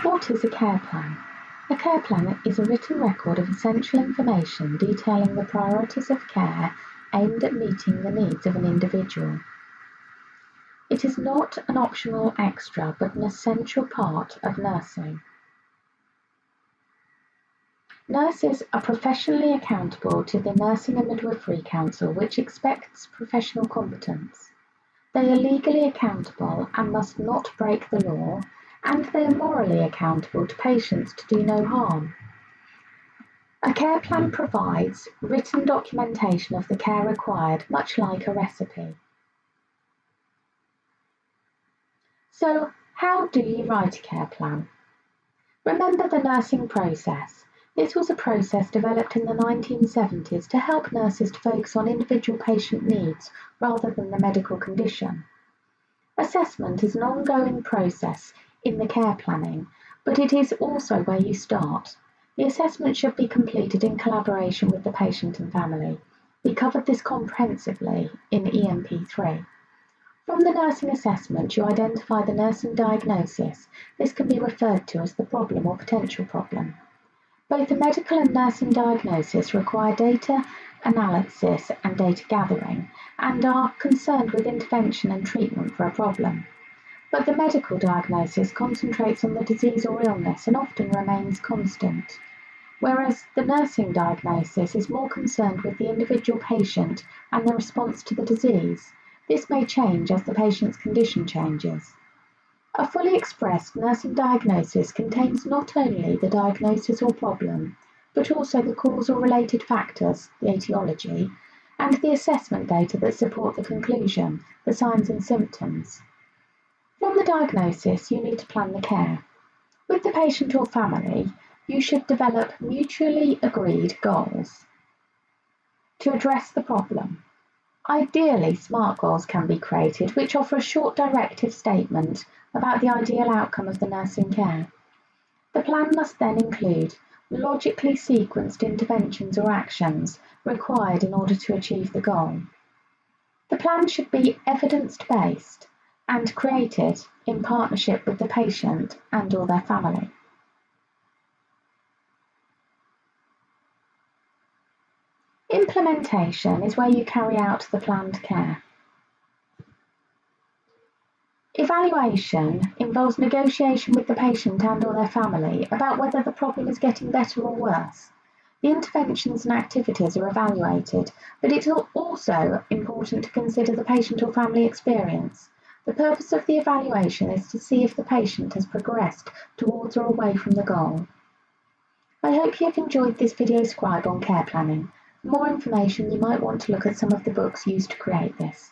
What is a care plan? A care plan is a written record of essential information detailing the priorities of care aimed at meeting the needs of an individual. It is not an optional extra, but an essential part of nursing. Nurses are professionally accountable to the Nursing and Midwifery Council, which expects professional competence. They are legally accountable and must not break the law, and they are morally accountable to patients to do no harm. A care plan provides written documentation of the care required, much like a recipe. So, how do you write a care plan? Remember the nursing process. This was a process developed in the 1970s to help nurses to focus on individual patient needs rather than the medical condition. Assessment is an ongoing process in the care planning, but it is also where you start. The assessment should be completed in collaboration with the patient and family. We covered this comprehensively in EMP3. From the nursing assessment, you identify the nursing diagnosis. This can be referred to as the problem or potential problem. Both the medical and nursing diagnosis require data analysis and data gathering, and are concerned with intervention and treatment for a problem. But the medical diagnosis concentrates on the disease or illness and often remains constant, whereas the nursing diagnosis is more concerned with the individual patient and the response to the disease. This may change as the patient's condition changes. A fully expressed nursing diagnosis contains not only the diagnosis or problem, but also the causal related factors, the etiology, and the assessment data that support the conclusion, the signs and symptoms. From the diagnosis, you need to plan the care. With the patient or family, you should develop mutually agreed goals to address the problem. Ideally, SMART goals can be created, which offer a short directive statement about the ideal outcome of the nursing care. The plan must then include logically sequenced interventions or actions required in order to achieve the goal. The plan should be evidence-based and created in partnership with the patient and/or their family. Implementation is where you carry out the planned care. Evaluation involves negotiation with the patient and/or their family about whether the problem is getting better or worse. The interventions and activities are evaluated, but it's also important to consider the patient or family experience. The purpose of the evaluation is to see if the patient has progressed towards or away from the goal. I hope you've enjoyed this video scribe on care planning. For more information, you might want to look at some of the books used to create this.